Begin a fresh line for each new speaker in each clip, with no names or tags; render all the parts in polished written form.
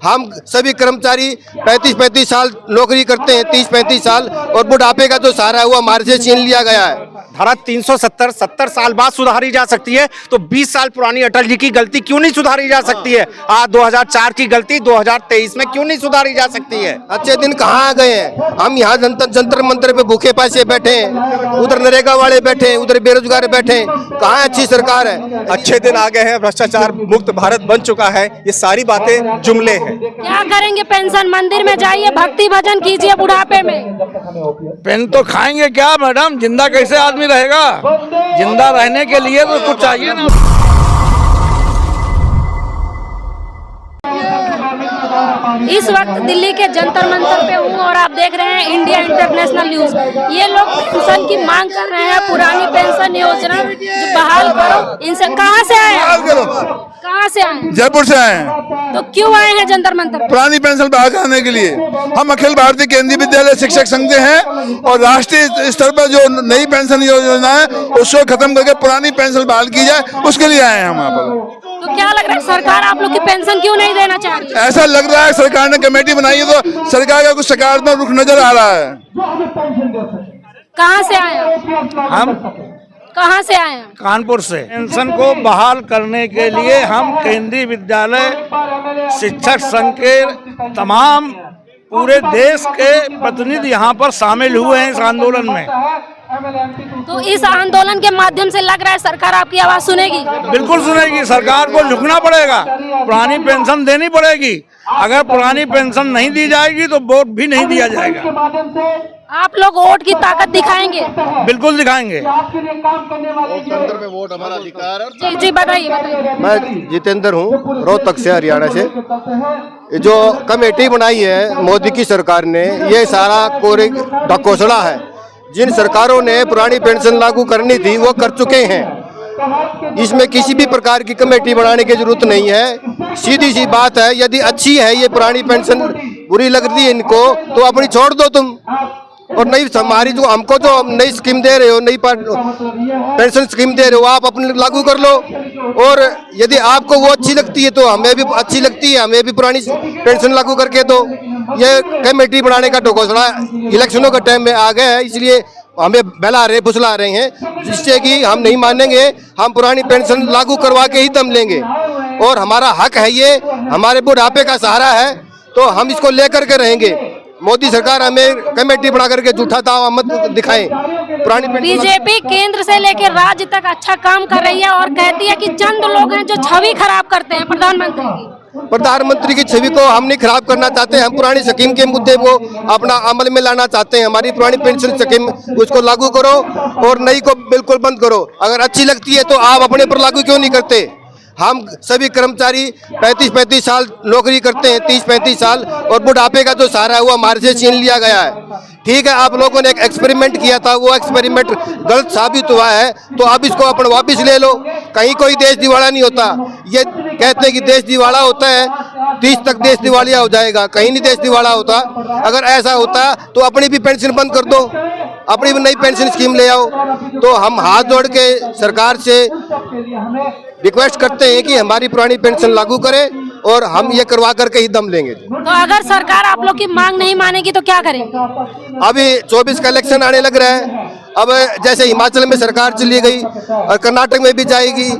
हम सभी कर्मचारी 35-35 साल नौकरी करते हैं, 30-35 साल, और बुढ़ापे का जो सहारा है वो हमारे से छीन लिया गया है।
धारा 370 70 साल बाद सुधारी जा सकती है, तो 20 साल पुरानी अटल जी की गलती क्यों नहीं सुधारी जा सकती है? आज 2004 की गलती 2023 में क्यों नहीं सुधारी जा सकती है?
अच्छे दिन कहाँ आ गए हैं? हम यहाँ जंतर मंत्र पे भूखे पैसे बैठे हैं, उधर नरेगा वाले बैठे हैं, उधर बेरोजगार बैठे हैं। कहाँ अच्छी सरकार है?
अच्छे दिन आ गए हैं, भ्रष्टाचार मुक्त भारत बन चुका है, ये सारी बातें जुमले हैं।
क्या करेंगे? पेंशन, मंदिर में जाइए, भक्ति भजन कीजिए बुढ़ापे में।
पेन तो खाएंगे क्या मैडम? जिंदा कैसे आदमी रहेगा? जिंदा रहने के लिए तो कुछ चाहिए ना।
इस वक्त दिल्ली के जंतर मंतर पे हूँ और आप देख रहे हैं इंडिया इंटरनेशनल न्यूज। ये लोग पेंशन की मांग कर रहे हैं, पुरानी पेंशन योजना जो बहाल करो। इनसे कहाँ से आए हैं? कहाँ से आए?
जयपुर से आए हैं।
तो क्यों आए हैं जंतर मंतर?
पुरानी पेंशन बहाल कराने के लिए। हम अखिल भारतीय केंद्रीय विद्यालय शिक्षक संघ के हैं और राष्ट्रीय स्तर पर जो नई पेंशन योजना है उसको खत्म करके पुरानी पेंशन बहाल की जाए, उसके लिए आए हैं हम यहाँ पर।
तो क्या लग रहा है, सरकार आप लोग की पेंशन क्यों नहीं देना चाह रही?
ऐसा लग रहा है सरकार ने कमेटी बनाई है तो सरकार का कुछ सकारात्मक रुख नजर आ रहा है।
कहाँ से आए?
हम
कहाँ से आए हैं?
कानपुर से। पेंशन को बहाल करने के लिए हम केंद्रीय विद्यालय शिक्षक संघ के तमाम पूरे देश के प्रतिनिधि यहाँ पर शामिल हुए हैं इस आंदोलन में।
तो इस आंदोलन के माध्यम से लग रहा है सरकार आपकी आवाज सुनेगी?
बिल्कुल सुनेगी। सरकार को झुकना पड़ेगा, पुरानी पेंशन देनी पड़ेगी। अगर पुरानी पेंशन नहीं दी जाएगी तो वोट भी नहीं दिया जाएगा।
आप लोग वोट की ताकत दिखाएंगे?
बिल्कुल दिखाएंगे।
लोकतंत्र में वोट हमारा अधिकार है।
जी बताइए।
मैं जितेंद्र हूँ, रोहतक से, हरियाणा से। जो कमेटी बनाई है मोदी की सरकार ने, ये सारा कोरे ढकोसला है। जिन सरकारों ने पुरानी पेंशन लागू करनी थी वो कर चुके हैं। इसमें किसी भी प्रकार की कमेटी बनाने की जरूरत नहीं है। सीधी सी बात है, यदि अच्छी है ये पुरानी पेंशन, बुरी लगती है इनको तो अपनी छोड़ दो तुम, और नई हमारी जो हमको जो नई स्कीम दे रहे हो, नई पेंशन स्कीम दे रहे हो, आप अपने लागू कर लो। और यदि आपको वो अच्छी लगती है तो हमें भी अच्छी लगती है, हमें भी पुरानी पेंशन लागू करके दो। ये कमेटी बनाने का ढकोसला इलेक्शनों के टाइम में आ गए हैं, इसलिए हमें बहला रहे, फुसला रहे हैं, जिससे कि हम नहीं मानेंगे। हम पुरानी पेंशन लागू करवा के ही दम लेंगे और हमारा हक है, ये हमारे बुढ़ापे का सहारा है, तो हम इसको लेकर के रहेंगे। मोदी सरकार हमें कमेटी बना करके झूठा दावा मत दिखाएं। पुरानी
बीजेपी केंद्र से लेकर राज्य तक अच्छा काम कर रही है और कहती है कि चंद लोग हैं जो छवि खराब करते हैं प्रधानमंत्री की।
प्रधानमंत्री की छवि को हम नहीं खराब करना चाहते। हम पुरानी स्कीम के मुद्दे को अपना अमल में लाना चाहते हैं। हमारी पुरानी पेंशन स्कीम उसको लागू करो और नई को बिल्कुल बंद करो। अगर अच्छी लगती है तो आप अपने पर लागू क्यों नहीं करते? हम सभी कर्मचारी 35-35 साल नौकरी करते हैं, 30-35 साल, और बुढ़ापे का जो सहारा है वो हमारे से छीन लिया गया है। ठीक है, आप लोगों ने एक एक्सपेरिमेंट किया था, वो एक्सपेरिमेंट गलत साबित हुआ है, तो आप इसको अपन वापस ले लो। कहीं कोई देश दिवाला नहीं होता। ये कहते हैं कि देश दिवाला होता है, 30 तक देश दिवालिया हो जाएगा, कहीं नहीं देश दिवाला होता। अगर ऐसा होता तो अपनी भी पेंशन बंद कर दो, अपनी भी नई पेंशन स्कीम ले आओ। तो हम हाथ जोड़ के सरकार से रिक्वेस्ट करते हैं कि हमारी पुरानी पेंशन लागू करें और हम ये करवा करके ही दम लेंगे।
तो अगर सरकार आप लोग की मांग नहीं मानेगी तो क्या करेंगे?
अभी 24 का इलेक्शन आने लग रहा है। अब जैसे हिमाचल में सरकार चली गई और कर्नाटक में भी जाएगी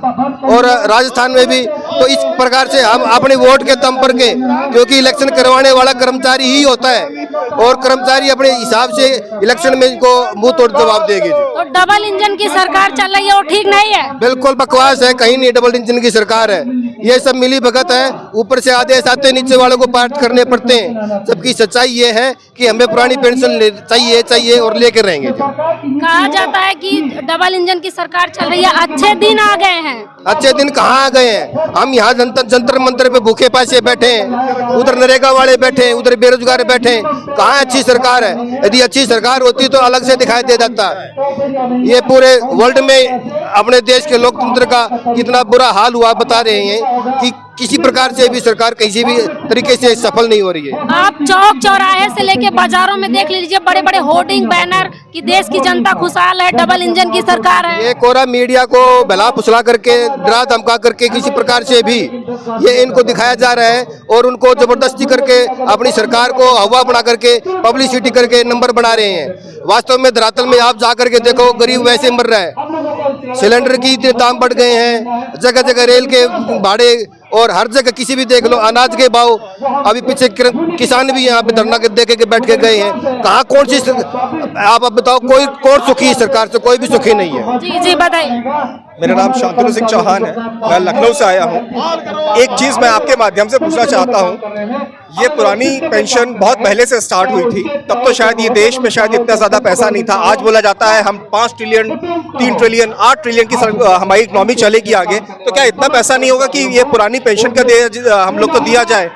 और राजस्थान में भी, तो इस प्रकार से हम अपने वोट के दम पर के, क्योंकि इलेक्शन करवाने वाला कर्मचारी ही होता है और कर्मचारी अपने हिसाब से इलेक्शन में इनको मुंह तोड़ जवाब देगी।
तो डबल इंजन की सरकार चल रही है, वो ठीक नहीं है?
बिल्कुल बकवास है, कहीं नहीं डबल इंजन की सरकार है। ये सब मिली भगत है, ऊपर से आदेश आते, नीचे वालों को पाठ करने पड़ते हैं। सबकी सच्चाई ये है कि हमें पुरानी पेंशन चाहिए और लेकर रहेंगे।
कहा जाता है कि डबल इंजन की सरकार चल रही है, अच्छे दिन आ गए हैं।
अच्छे दिन कहाँ आ गए हैं? हम यहाँ जंतर मंतर पे भूखे पैसे बैठे हैं, उधर नरेगा वाले बैठे हैं, उधर बेरोजगार बैठे हैं। कहाँ अच्छी सरकार है? यदि अच्छी सरकार होती तो अलग से दिखाई दे जाता। ये पूरे वर्ल्ड में अपने देश के लोकतंत्र का कितना बुरा हाल हुआ बता रहे हैं कि किसी प्रकार से भी सरकार किसी भी तरीके से सफल नहीं हो रही है।
आप चौक चौराहे से लेके बाजारों में देख लीजिए, बड़े बड़े होर्डिंग बैनर कि देश की जनता खुशहाल है, डबल इंजन की सरकार है।
ये कोरा मीडिया को भला फुसला करके, डरा धमका करके किसी प्रकार से भी ये इनको दिखाया जा रहा है और उनको जबरदस्ती करके अपनी सरकार को हवा बना करके पब्लिसिटी करके नंबर बना रहे हैं। वास्तव में धरातल में आप जा करके देखो, गरीब वैसे मर रहा है। सिलेंडर की इतने दाम बढ़ गए हैं, जगह जगह रेल के भाड़े और हर जगह किसी भी देख लो, अनाज के भाव। अभी पीछे किसान भी यहाँ पे धरना दे के बैठ के गए हैं। कहाँ कौन सी आप अब बताओ, कोई कौन सुखी है सरकार से? कोई भी सुखी नहीं है।
जी जी बताइए।
मेरा नाम शांतनु सिंह चौहान है, मैं लखनऊ से आया हूँ। एक चीज़ मैं आपके माध्यम से पूछना चाहता हूँ, ये पुरानी पेंशन बहुत पहले से स्टार्ट हुई थी, तब तो शायद ये देश में शायद इतना ज़्यादा पैसा नहीं था। आज बोला जाता है हम 5 ट्रिलियन 3 ट्रिलियन 8 ट्रिलियन की हमारी इकोनॉमी चलेगी आगे, तो क्या इतना पैसा नहीं होगा कि ये पुरानी पेंशन का हम लोग को दिया जाए?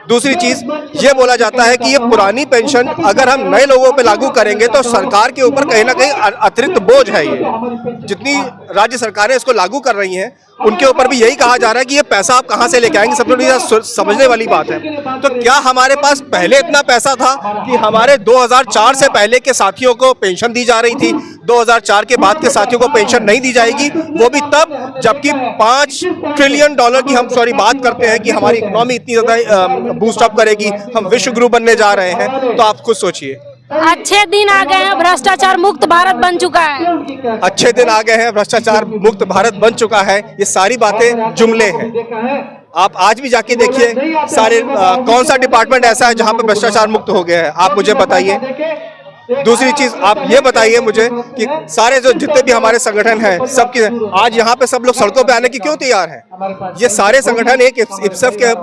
दूसरी चीज ये बोला जाता है कि ये पुरानी पेंशन अगर हम नए लोगों पे लागू करेंगे तो सरकार के ऊपर कहीं ना कहीं अतिरिक्त बोझ है। ये जितनी राज्य सरकारें इसको लागू कर रही हैं उनके ऊपर भी यही कहा जा रहा है कि ये पैसा आप कहाँ से लेके आएंगे। सबसे समझने वाली बात है, तो क्या हमारे पास पहले इतना पैसा था कि हमारे 2004 से पहले के साथियों को पेंशन दी जा रही थी, 2004 के बाद के साथियों को पेंशन नहीं दी जाएगी, वो भी तब जबकि $5 ट्रिलियन की हम बात करते हैं कि हमारी इकोनॉमी इतनी ज्यादा बूस्ट अप करेगी, हम विश्व गुरु बनने जा रहे हैं। तो आप खुद सोचिए,
अच्छे दिन आ गए हैं, भ्रष्टाचार मुक्त भारत बन चुका है।
अच्छे दिन आ गए हैं, भ्रष्टाचार मुक्त भारत बन चुका है, ये सारी बातें जुमले हैं। आप आज भी जाके देखिए सारे कौन सा डिपार्टमेंट ऐसा है जहां पे भ्रष्टाचार मुक्त हो गया है, आप मुझे बताइए। दूसरी चीज आप ये बताइए मुझे कि सारे जो जितने भी हमारे संगठन हैं सबकी आज यहाँ पे सब लोग सड़कों पे आने की क्यों तैयार हैं? ये सारे संगठन एक इप्सफ के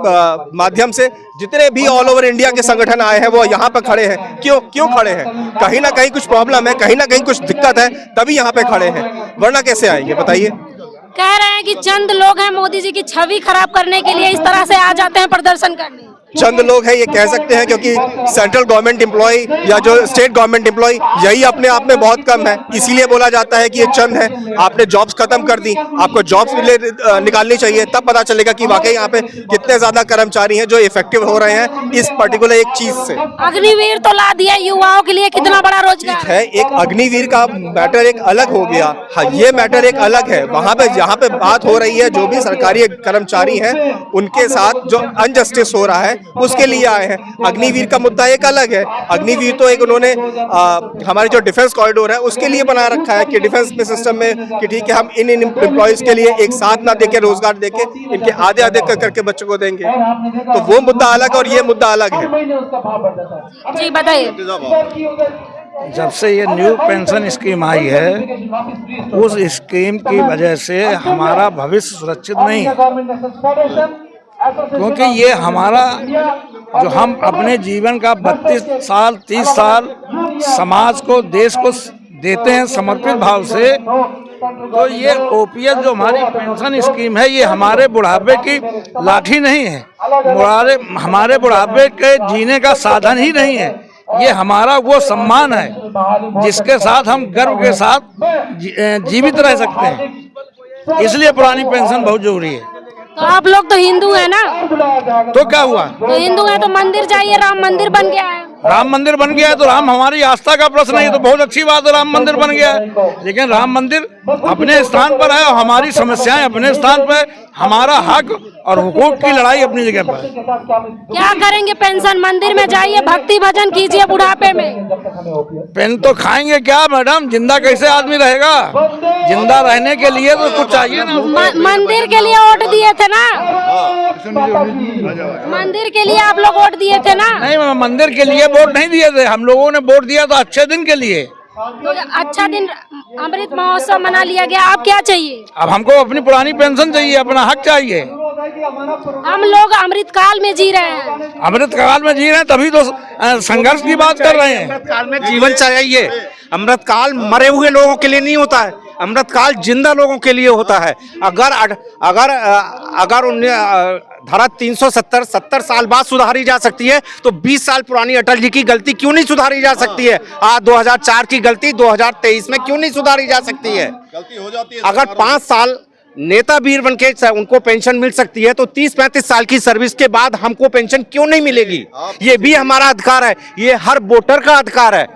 माध्यम से जितने भी ऑल ओवर इंडिया के संगठन आए हैं वो यहाँ पे खड़े हैं। क्यों खड़े हैं? कहीं ना कहीं कुछ प्रॉब्लम है, कहीं ना कहीं कुछ दिक्कत है, तभी यहाँ पे खड़े हैं, वरना कैसे आएंगे बताइए।
कह रहे हैं कि चंद लोग हैं मोदी जी की छवि खराब करने के लिए इस तरह से आ जाते हैं प्रदर्शन करने।
चंद लोग हैं ये कह सकते हैं, क्योंकि सेंट्रल गवर्नमेंट एम्प्लॉय या जो स्टेट गवर्नमेंट एम्प्लॉय यही अपने आप में बहुत कम है, इसीलिए बोला जाता है कि ये चंद है। आपने जॉब्स खत्म कर दी, आपको जॉब्स निकालनी चाहिए, तब पता चलेगा कि वाकई यहाँ पे कितने ज्यादा कर्मचारी हैं जो इफेक्टिव हो रहे हैं इस पर्टिकुलर एक चीज से।
अग्निवीर तो ला दिया युवाओं के लिए, कितना बड़ा रोजगार
है। एक अग्निवीर का मैटर एक अलग हो गया, हाँ ये मैटर एक अलग है। वहां पे जहाँ पे बात हो रही है जो भी सरकारी कर्मचारी हैं उनके साथ जो अनजस्टिस हो रहा है उसके लिए आए हैं। अग्निवीर का मुद्दा एक अलग है। अग्निवीर तो एक उन्होंने हमारे जो डिफेंस कॉरिडोर है उसके लिए बना रखा है कि डिफेंस में सिस्टम में कि ठीक है हम इन एम्प्लॉयज के लिए एक साथ ना देके रोजगार देके इनके आधे आधे करके बच्चों को देंगे, तो वो मुद्दा अलग और ये मुद्दा अलग है।
जी बताइए।
जब से ये न्यू पेंशन स्कीम आई है उस स्कीम की वजह से हमारा भविष्य सुरक्षित नहीं है, क्योंकि ये हमारा जो हम अपने जीवन का 32 साल 30 साल समाज को देश को देते हैं समर्पित भाव से, तो ये ओपीएस जो हमारी पेंशन स्कीम है ये हमारे बुढ़ापे की लाठी नहीं है, हमारे बुढ़ापे के जीने का साधन ही नहीं है। ये हमारा वो सम्मान है जिसके साथ हम गर्व के साथ जीवित रह सकते हैं, इसलिए पुरानी पेंशन बहुत जरूरी है।
तो आप लोग तो हिंदू है ना,
तो क्या हुआ?
तो हिंदू है तो मंदिर जाइए, राम मंदिर बन गया है।
राम मंदिर बन गया है तो राम हमारी आस्था का प्रश्न है, तो बहुत अच्छी बात है राम मंदिर बन गया है, लेकिन राम मंदिर अपने स्थान पर है और हमारी समस्याएं अपने स्थान पर, हमारा हक और हुकूक की लड़ाई अपनी जगह पर।
क्या करेंगे? पेंशन मंदिर में जाइए, भक्ति भजन कीजिए बुढ़ापे में।
पेन तो खाएंगे क्या मैडम? जिंदा कैसे आदमी रहेगा? जिंदा रहने के लिए तो कुछ चाहिए ना।
मंदिर के लिए वोट दिए थे ना, मंदिर के लिए आप लोग वोट दिए थे ना?
नहीं, मंदिर के लिए वोट नहीं दिए थे, हम लोगों ने वोट दिया था अच्छे दिन के लिए।
तो अच्छा दिन अमृत महोत्सव मना लिया गया, आप क्या चाहिए?
अब हमको अपनी पुरानी पेंशन चाहिए, अपना हक चाहिए।
हम लोग अमृत काल में जी रहे हैं।
अमृत काल में जी रहे हैं तभी तो संघर्ष की बात कर रहे हैं।
अमृत काल में जीवन चाहिए। अमृत काल मरे हुए लोगों के लिए नहीं होता है, अमृत काल जिंदा लोगों के लिए होता है। अगर धारा 370 साल बाद सुधारी जा सकती है तो 20 साल पुरानी अटल जी की गलती क्यों नहीं सुधारी जा सकती है? आज 2004 की गलती 2023 में क्यों नहीं सुधारी जा सकती है?
गलती हो जाती है।
अगर नेता वीर बन के उनको पेंशन मिल सकती है, तो 30-35 साल की सर्विस के बाद हमको पेंशन क्यों नहीं मिलेगी? ये भी हमारा अधिकार है, ये हर वोटर का अधिकार है।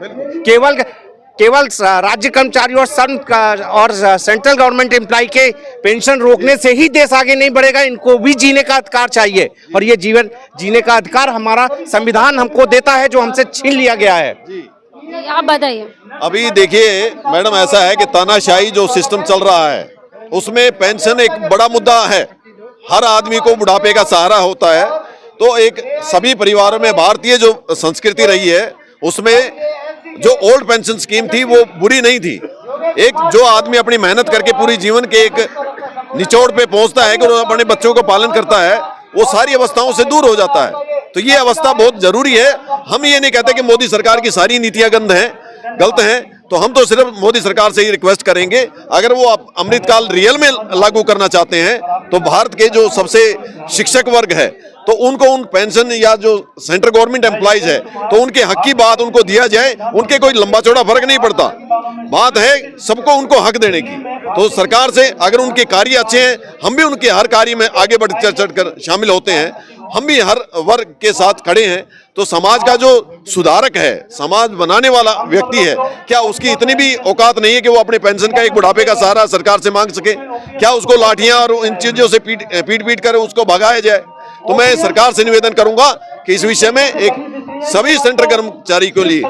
केवल राज्य कर्मचारी और सेंट्रल गवर्नमेंट एम्प्लॉय के पेंशन रोकने से ही देश आगे नहीं बढ़ेगा। इनको भी जीने का अधिकार चाहिए, और ये जीवन जीने का अधिकार हमारा संविधान हमको देता है, जो हमसे छीन लिया गया है।
आप बताइए।
अभी देखिए मैडम, ऐसा है कि तानाशाही जो सिस्टम चल रहा है उसमें पेंशन एक बड़ा मुद्दा है। हर आदमी को बुढ़ापे का सहारा होता है, तो एक सभी परिवारों में भारतीय जो संस्कृति रही है उसमें जो ओल्ड पेंशन स्कीम थी वो बुरी नहीं थी। एक जो आदमी अपनी मेहनत करके पूरी जीवन के एक निचोड़ पे पहुंचता है कि वो अपने बच्चों को पालन करता है, वो सारी अवस्थाओं से दूर हो जाता है। तो ये अवस्था बहुत जरूरी है। हम ये नहीं कहते कि मोदी सरकार की सारी नीतियां गलत हैं, तो हम तो सिर्फ मोदी सरकार से ही रिक्वेस्ट करेंगे, अगर वो अमृतकाल रियल में लागू करना चाहते हैं तो भारत के जो सबसे शिक्षक वर्ग है तो उनको उन पेंशन या जो सेंट्रल गवर्नमेंट एम्प्लॉइज है तो उनके हक की बात उनको दिया जाए। उनके कोई लंबा चौड़ा फर्क नहीं पड़ता, बात है सबको उनको हक देने की। तो सरकार से अगर उनके कार्य अच्छे हैं, हम भी उनके हर कार्य में आगे बढ़ चढ़ कर शामिल होते हैं, हम भी हर वर्ग के साथ खड़े हैं। तो समाज का जो सुधारक है, समाज बनाने वाला व्यक्ति है, क्या उसकी इतनी भी औकात नहीं है कि वो अपने पेंशन का एक बुढ़ापे का सहारा सरकार से मांग सके? क्या उसको लाठियां और इन चीजों से पीट कर उसको भगाया जाए? तो मैं सरकार से निवेदन करूंगा कि इस विषय में एक सभी सेंट्रल कर्मचारी के लिए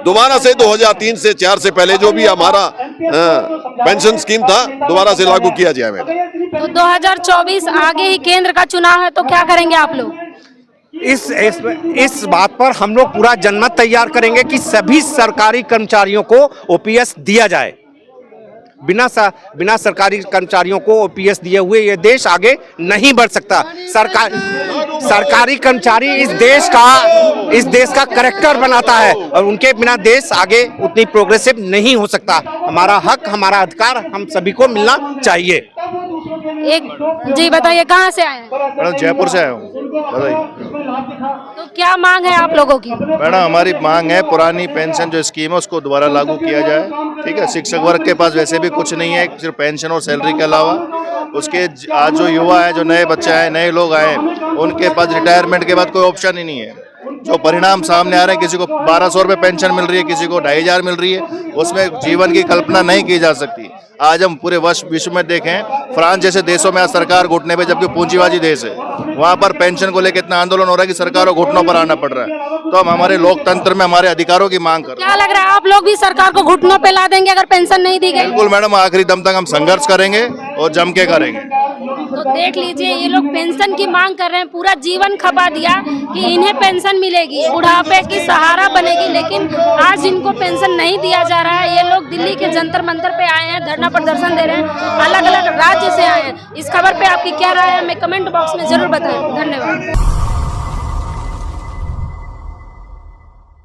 दोबारा से 2003 से 4 से पहले जो भी हमारा पेंशन स्कीम था दोबारा से लागू किया जाए।
तो 2024 आगे ही केंद्र का चुनाव है, तो क्या करेंगे आप लोग?
इस बात पर हम लोग पूरा जनमत तैयार करेंगे कि सभी सरकारी कर्मचारियों को ओपीएस दिया जाए। बिना सरकारी कर्मचारियों को ओपीएस दिए हुए ये देश आगे नहीं बढ़ सकता। सरकारी कर्मचारी इस देश का कैरेक्टर बनाता है, और उनके बिना देश आगे उतनी प्रोग्रेसिव नहीं हो सकता। हमारा हक, हमारा अधिकार हम सभी को मिलना चाहिए।
जी बताइए, कहाँ से आए हैं?
मैडम जयपुर से आया हूँ। बताइए।
तो क्या मांग है आप लोगों की?
मैडम हमारी मांग है पुरानी पेंशन जो स्कीम है उसको दोबारा लागू किया जाए। ठीक है, शिक्षक वर्ग के पास वैसे भी कुछ नहीं है, सिर्फ पेंशन और सैलरी के अलावा। उसके आज जो युवा है, जो नए बच्चे आए, नए लोग आए, उनके पास रिटायरमेंट के बाद कोई ऑप्शन ही नहीं है। जो परिणाम सामने आ रहे हैं, किसी को 1200 रुपये पेंशन मिल रही है, किसी को 2500 मिल रही है, उसमें जीवन की कल्पना नहीं की जा सकती। आज हम पूरे विश्व में देखें, फ्रांस जैसे देशों में आज सरकार घुटने पे, जबकि पूंजीवादी देश है, वहाँ पर पेंशन को लेकर इतना आंदोलन हो रहा है कि सरकार को घुटनों पर आना पड़ रहा है। तो हम हमारे लोकतंत्र में हमारे अधिकारों की मांग कर रहे हैं।
क्या लग रहा है, आप लोग भी सरकार को घुटनों पे ला देंगे अगर पेंशन नहीं दी गई?
बिल्कुल मैडम, आखिरी दम तक हम संघर्ष करेंगे और जम के करेंगे।
तो देख लीजिए, ये लोग पेंशन की मांग कर रहे हैं, पूरा जीवन खपा दिया कि इन्हें पेंशन मिलेगी, बुढ़ापे की सहारा बनेगी, लेकिन आज इनको पेंशन नहीं दिया जा रहा है। ये लोग दिल्ली के जंतर मंतर पे आए हैं, धरना प्रदर्शन दे रहे हैं, अलग अलग राज्य से आए हैं। इस खबर पे आपकी क्या राय है, हमें कमेंट बॉक्स में जरूर बताएं। धन्यवाद।